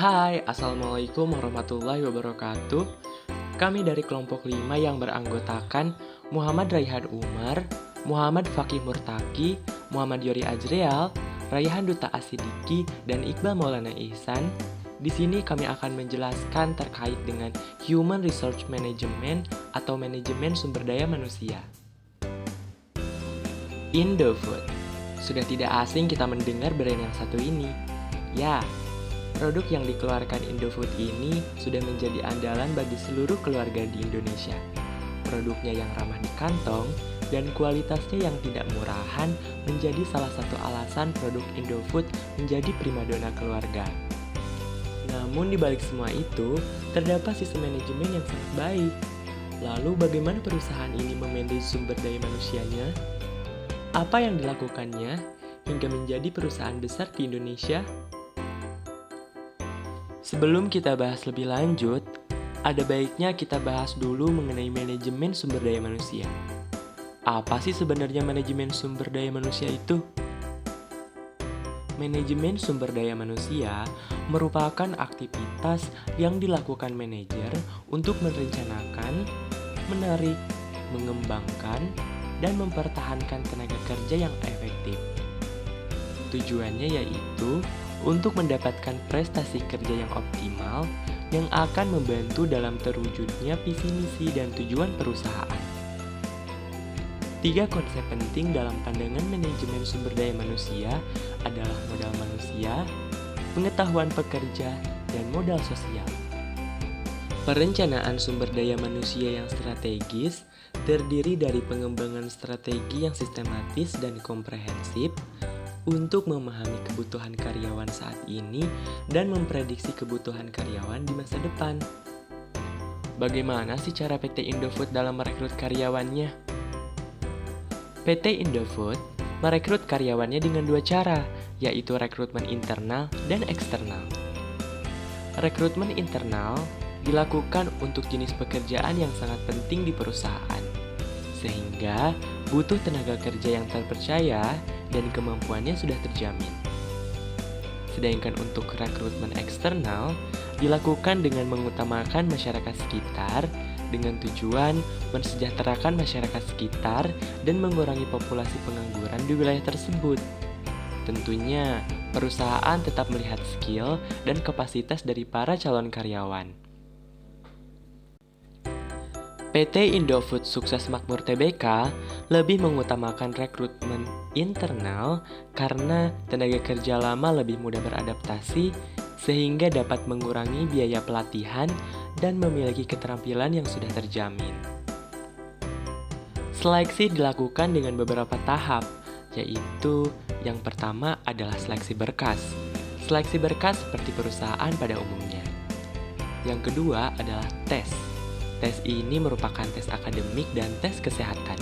Hai, Assalamualaikum warahmatullahi wabarakatuh. Kami dari kelompok 5 yang beranggotakan Muhammad Raihan Umar, Muhammad Fakih Murtaki, Muhammad Yori Ajreal, Raihan Duta Asidiki, dan Iqbal Maulana Ihsan. Di sini kami akan menjelaskan terkait dengan Human Resource Management atau manajemen sumber daya manusia. Indofood. Sudah tidak asing kita mendengar brand yang satu ini. Ya, produk yang dikeluarkan Indofood ini sudah menjadi andalan bagi seluruh keluarga di Indonesia. Produknya yang ramah di kantong dan kualitasnya yang tidak murahan menjadi salah satu alasan produk Indofood menjadi primadona keluarga. Namun di balik semua itu, terdapat sistem manajemen yang sangat baik. Lalu bagaimana perusahaan ini memanage sumber daya manusianya? Apa yang dilakukannya hingga menjadi perusahaan besar di Indonesia? Sebelum kita bahas lebih lanjut, ada baiknya kita bahas dulu mengenai manajemen sumber daya manusia. Apa sih sebenarnya manajemen sumber daya manusia itu? Manajemen sumber daya manusia merupakan aktivitas yang dilakukan manajer untuk merencanakan, menarik, mengembangkan, dan mempertahankan tenaga kerja yang efektif. Tujuannya yaitu untuk mendapatkan prestasi kerja yang optimal yang akan membantu dalam terwujudnya visi misi dan tujuan perusahaan. 3 konsep penting dalam pandangan manajemen sumber daya manusia adalah modal manusia, pengetahuan pekerja, dan modal sosial. Perencanaan sumber daya manusia yang strategis terdiri dari pengembangan strategi yang sistematis dan komprehensif untuk memahami kebutuhan karyawan saat ini dan memprediksi kebutuhan karyawan di masa depan. Bagaimana sih cara PT Indofood dalam merekrut karyawannya? PT Indofood merekrut karyawannya dengan 2 cara, yaitu rekrutmen internal dan eksternal. Rekrutmen internal dilakukan untuk jenis pekerjaan yang sangat penting di perusahaan, sehingga butuh tenaga kerja yang terpercaya dan kemampuannya sudah terjamin. Sedangkan untuk rekrutmen eksternal dilakukan dengan mengutamakan masyarakat sekitar dengan tujuan mensejahterakan masyarakat sekitar dan mengurangi populasi pengangguran di wilayah tersebut. Tentunya, perusahaan tetap melihat skill dan kapasitas dari para calon karyawan. PT Indofood Sukses Makmur Tbk lebih mengutamakan rekrutmen internal karena tenaga kerja lama lebih mudah beradaptasi sehingga dapat mengurangi biaya pelatihan dan memiliki keterampilan yang sudah terjamin. Seleksi dilakukan dengan beberapa tahap, yaitu yang pertama adalah seleksi berkas. Seleksi berkas seperti perusahaan pada umumnya. Yang kedua adalah tes. Tes ini merupakan tes akademik dan tes kesehatan.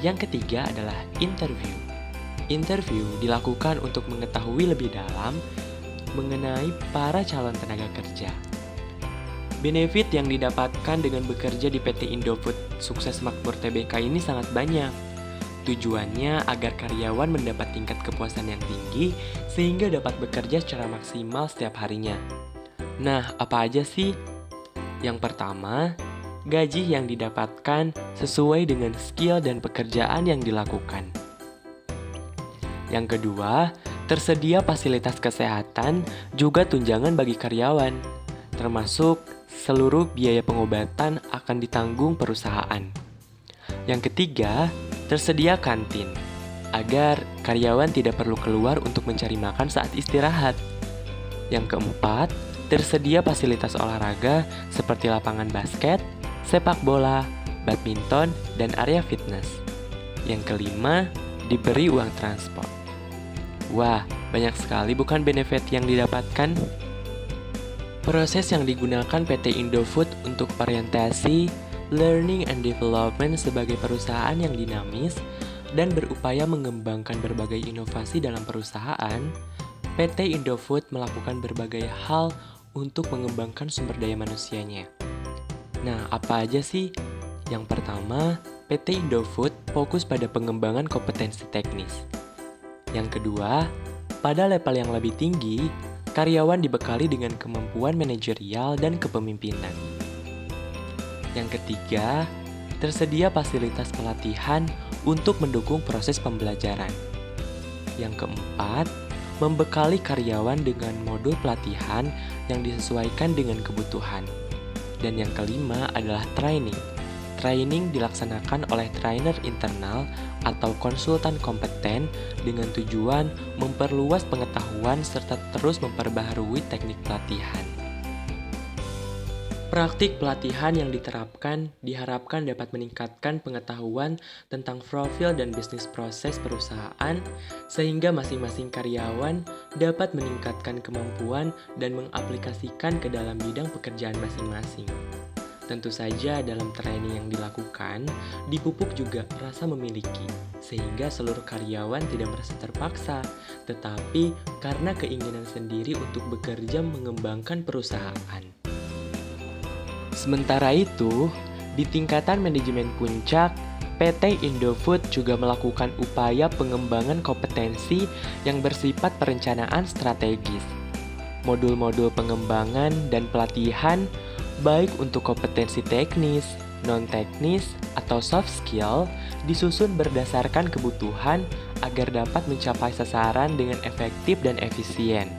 Yang ketiga adalah interview. Interview dilakukan untuk mengetahui lebih dalam mengenai para calon tenaga kerja. Benefit yang didapatkan dengan bekerja di PT Indofood Sukses Makmur Tbk ini sangat banyak. Tujuannya agar karyawan mendapat tingkat kepuasan yang tinggi sehingga dapat bekerja secara maksimal setiap harinya. Nah, apa aja sih? Yang pertama, gaji yang didapatkan sesuai dengan skill dan pekerjaan yang dilakukan. Yang kedua, tersedia fasilitas kesehatan juga tunjangan bagi karyawan, termasuk seluruh biaya pengobatan akan ditanggung perusahaan. Yang ketiga, tersedia kantin, agar karyawan tidak perlu keluar untuk mencari makan saat istirahat. Yang keempat, tersedia fasilitas olahraga seperti lapangan basket, sepak bola, badminton, dan area fitness. Yang kelima, diberi uang transport. Wah, banyak sekali bukan benefit yang didapatkan? Proses yang digunakan PT Indofood untuk orientasi, learning and development sebagai perusahaan yang dinamis dan berupaya mengembangkan berbagai inovasi dalam perusahaan, PT Indofood melakukan berbagai hal untuk mengembangkan sumber daya manusianya. Nah, apa aja sih? Yang pertama, PT Indofood fokus pada pengembangan kompetensi teknis. Yang kedua, pada level yang lebih tinggi, karyawan dibekali dengan kemampuan manajerial dan kepemimpinan. Yang ketiga, tersedia fasilitas pelatihan untuk mendukung proses pembelajaran. Yang keempat, membekali karyawan dengan modul pelatihan yang disesuaikan dengan kebutuhan. Dan yang kelima adalah training. Training dilaksanakan oleh trainer internal atau konsultan kompeten dengan tujuan memperluas pengetahuan serta terus memperbaharui teknik pelatihan. Praktik pelatihan yang diterapkan diharapkan dapat meningkatkan pengetahuan tentang profil dan bisnis proses perusahaan, sehingga masing-masing karyawan dapat meningkatkan kemampuan dan mengaplikasikan ke dalam bidang pekerjaan masing-masing. Tentu saja dalam training yang dilakukan, dipupuk juga rasa memiliki, sehingga seluruh karyawan tidak merasa terpaksa, tetapi karena keinginan sendiri untuk bekerja mengembangkan perusahaan. Sementara itu, di tingkatan manajemen puncak, PT Indofood juga melakukan upaya pengembangan kompetensi yang bersifat perencanaan strategis. Modul-modul pengembangan dan pelatihan, baik untuk kompetensi teknis, non-teknis, atau soft skill, disusun berdasarkan kebutuhan agar dapat mencapai sasaran dengan efektif dan efisien.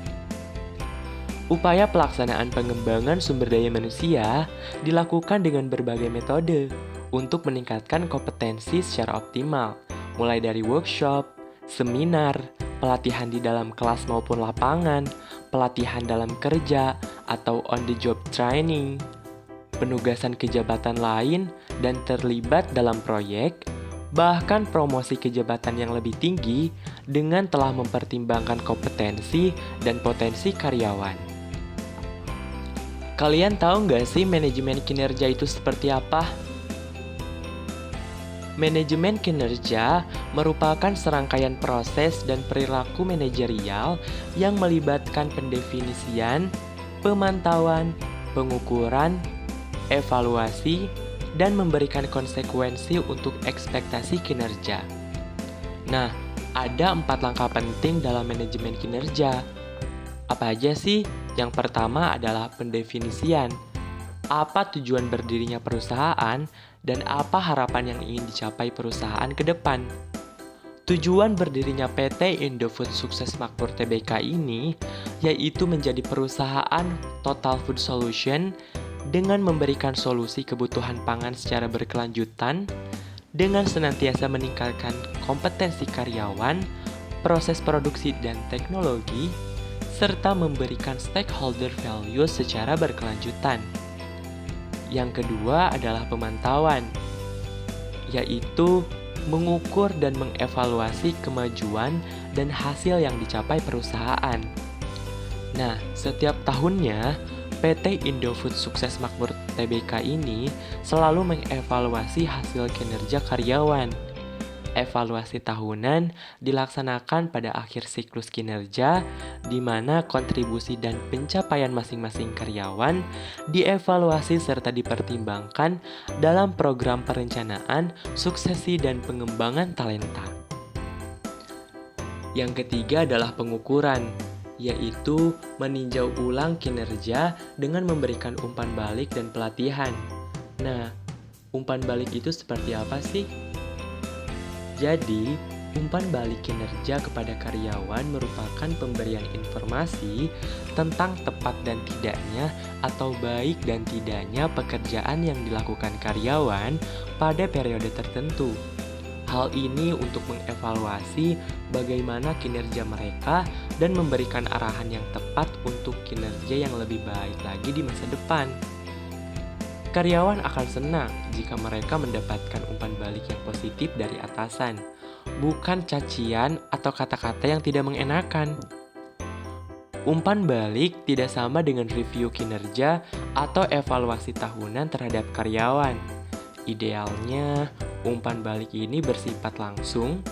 Upaya pelaksanaan pengembangan sumber daya manusia dilakukan dengan berbagai metode untuk meningkatkan kompetensi secara optimal, mulai dari workshop, seminar, pelatihan di dalam kelas maupun lapangan, pelatihan dalam kerja atau on-the-job training, penugasan kejabatan lain, dan terlibat dalam proyek, bahkan promosi kejabatan yang lebih tinggi dengan telah mempertimbangkan kompetensi dan potensi karyawan. Kalian tahu nggak sih manajemen kinerja itu seperti apa? Manajemen kinerja merupakan serangkaian proses dan perilaku manajerial yang melibatkan pendefinisian, pemantauan, pengukuran, evaluasi, dan memberikan konsekuensi untuk ekspektasi kinerja. Nah, ada 4 langkah penting dalam manajemen kinerja. Apa aja sih? Yang pertama adalah pendefinisian. Apa tujuan berdirinya perusahaan dan apa harapan yang ingin dicapai perusahaan ke depan? Tujuan berdirinya PT Indofood Sukses Makmur Tbk ini yaitu menjadi perusahaan Total Food Solution dengan memberikan solusi kebutuhan pangan secara berkelanjutan dengan senantiasa meningkatkan kompetensi karyawan, proses produksi dan teknologi, serta memberikan stakeholder value secara berkelanjutan. Yang kedua adalah pemantauan, yaitu mengukur dan mengevaluasi kemajuan dan hasil yang dicapai perusahaan. Nah, setiap tahunnya, PT Indofood Sukses Makmur Tbk ini selalu mengevaluasi hasil kinerja karyawan. Evaluasi tahunan dilaksanakan pada akhir siklus kinerja, di mana kontribusi dan pencapaian masing-masing karyawan dievaluasi serta dipertimbangkan dalam program perencanaan, suksesi, dan pengembangan talenta. Yang ketiga adalah pengukuran, yaitu meninjau ulang kinerja dengan memberikan umpan balik dan pelatihan. Nah, umpan balik itu seperti apa sih? Jadi, umpan balik kinerja kepada karyawan merupakan pemberian informasi tentang tepat dan tidaknya atau baik dan tidaknya pekerjaan yang dilakukan karyawan pada periode tertentu. Hal ini untuk mengevaluasi bagaimana kinerja mereka dan memberikan arahan yang tepat untuk kinerja yang lebih baik lagi di masa depan. Karyawan akan senang jika mereka mendapatkan umpan balik yang positif dari atasan, bukan cacian atau kata-kata yang tidak mengenakan. Umpan balik tidak sama dengan review kinerja atau evaluasi tahunan terhadap karyawan. Idealnya, umpan balik ini bersifat langsung,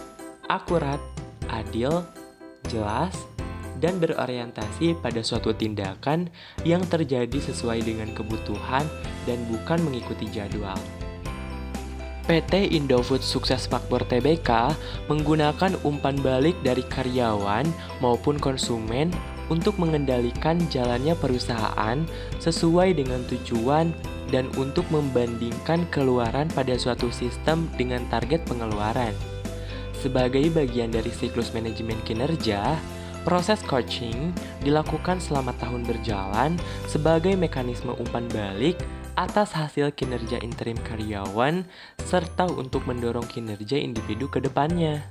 akurat, adil, jelas, dan berorientasi pada suatu tindakan yang terjadi sesuai dengan kebutuhan dan bukan mengikuti jadwal. PT Indofood Sukses Makmur Tbk menggunakan umpan balik dari karyawan maupun konsumen untuk mengendalikan jalannya perusahaan sesuai dengan tujuan dan untuk membandingkan keluaran pada suatu sistem dengan target pengeluaran. Sebagai bagian dari siklus manajemen kinerja, proses coaching dilakukan selama tahun berjalan sebagai mekanisme umpan balik atas hasil kinerja interim karyawan serta untuk mendorong kinerja individu ke depannya.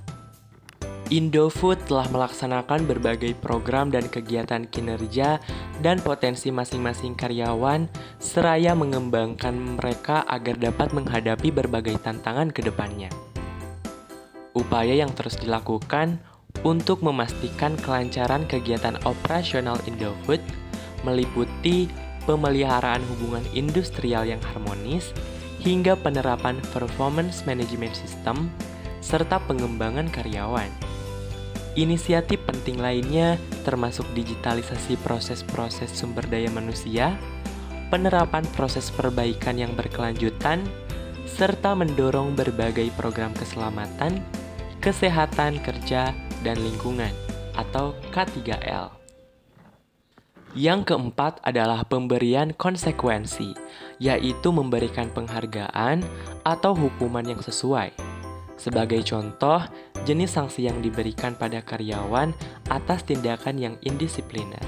Indofood telah melaksanakan berbagai program dan kegiatan kinerja dan potensi masing-masing karyawan seraya mengembangkan mereka agar dapat menghadapi berbagai tantangan ke depannya. Upaya yang terus dilakukan untuk memastikan kelancaran kegiatan operasional Indofood meliputi pemeliharaan hubungan industrial yang harmonis hingga penerapan performance management system serta pengembangan karyawan. Inisiatif penting lainnya termasuk digitalisasi proses-proses sumber daya manusia, penerapan proses perbaikan yang berkelanjutan, serta mendorong berbagai program keselamatan, kesehatan kerja, dan lingkungan atau K3L. Yang keempat adalah pemberian konsekuensi, yaitu memberikan penghargaan atau hukuman yang sesuai. Sebagai contoh, jenis sanksi yang diberikan pada karyawan atas tindakan yang indisipliner.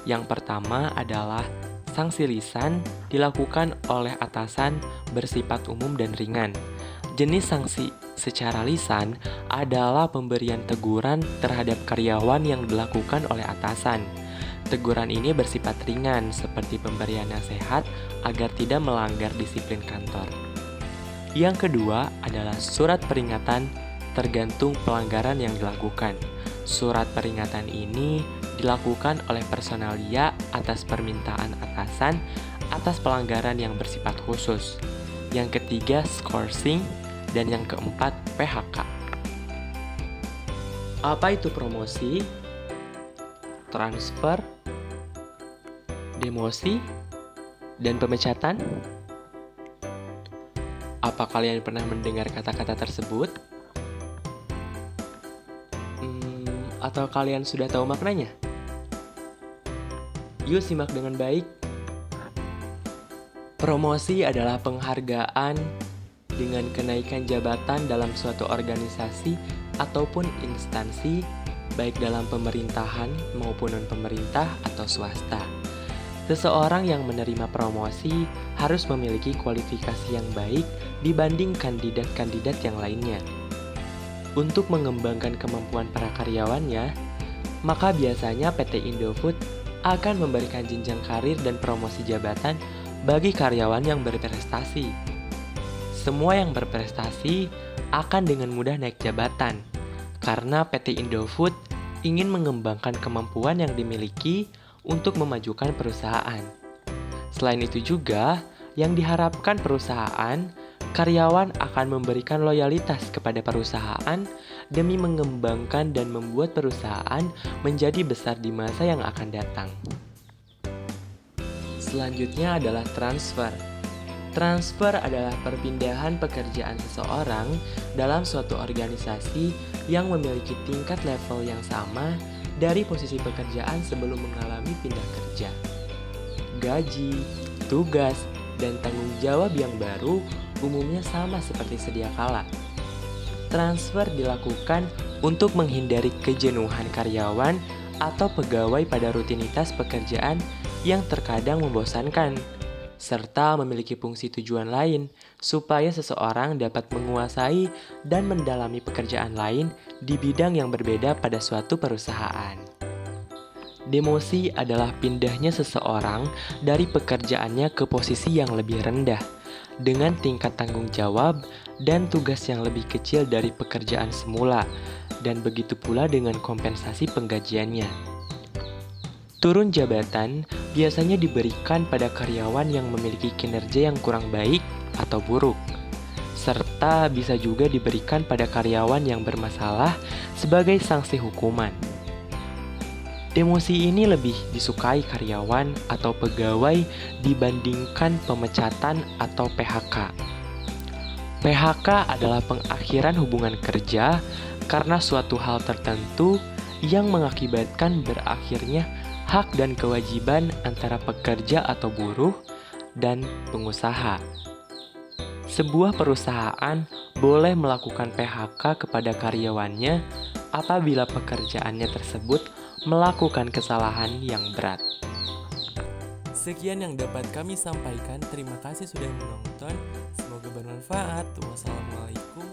Yang pertama adalah sanksi lisan dilakukan oleh atasan bersifat umum dan ringan. Jenis sanksi secara lisan adalah pemberian teguran terhadap karyawan yang dilakukan oleh atasan. Teguran ini bersifat ringan seperti pemberian nasihat agar tidak melanggar disiplin kantor. Yang kedua adalah surat peringatan tergantung pelanggaran yang dilakukan. Surat peringatan ini dilakukan oleh personalia atas permintaan atasan atas pelanggaran yang bersifat khusus. Yang ketiga, scourging, dan yang keempat, PHK. Apa itu promosi, transfer, demosi, dan pemecatan? Apa kalian pernah mendengar kata-kata tersebut? Atau kalian sudah tahu maknanya? Yuk simak dengan baik. Promosi adalah penghargaan dengan kenaikan jabatan dalam suatu organisasi ataupun instansi, baik dalam pemerintahan maupun non-pemerintah atau swasta. Seseorang yang menerima promosi harus memiliki kualifikasi yang baik dibanding kandidat-kandidat yang lainnya. Untuk mengembangkan kemampuan para karyawannya, maka biasanya PT Indofood akan memberikan jenjang karir dan promosi jabatan bagi karyawan yang berprestasi. Semua yang berprestasi akan dengan mudah naik jabatan, karena PT Indofood ingin mengembangkan kemampuan yang dimiliki untuk memajukan perusahaan. Selain itu juga, yang diharapkan perusahaan, karyawan akan memberikan loyalitas kepada perusahaan demi mengembangkan dan membuat perusahaan menjadi besar di masa yang akan datang. Selanjutnya adalah transfer. Transfer adalah perpindahan pekerjaan seseorang dalam suatu organisasi yang memiliki tingkat level yang sama dari posisi pekerjaan sebelum mengalami pindah kerja. Gaji, tugas, dan tanggung jawab yang baru umumnya sama seperti sedia kala. Transfer dilakukan untuk menghindari kejenuhan karyawan atau pegawai pada rutinitas pekerjaan yang terkadang membosankan, serta memiliki fungsi tujuan lain supaya seseorang dapat menguasai dan mendalami pekerjaan lain di bidang yang berbeda pada suatu perusahaan. Demosi adalah pindahnya seseorang dari pekerjaannya ke posisi yang lebih rendah, dengan tingkat tanggung jawab dan tugas yang lebih kecil dari pekerjaan semula, dan begitu pula dengan kompensasi penggajiannya. Turun jabatan biasanya diberikan pada karyawan yang memiliki kinerja yang kurang baik atau buruk, serta bisa juga diberikan pada karyawan yang bermasalah sebagai sanksi hukuman. Demosi ini lebih disukai karyawan atau pegawai dibandingkan pemecatan atau PHK. PHK adalah pengakhiran hubungan kerja karena suatu hal tertentu yang mengakibatkan berakhirnya hak dan kewajiban antara pekerja atau buruh dan pengusaha. Sebuah perusahaan boleh melakukan PHK kepada karyawannya apabila pekerjaannya tersebut melakukan kesalahan yang berat. Sekian yang dapat kami sampaikan. Terima kasih sudah menonton. Semoga bermanfaat. Wassalamualaikum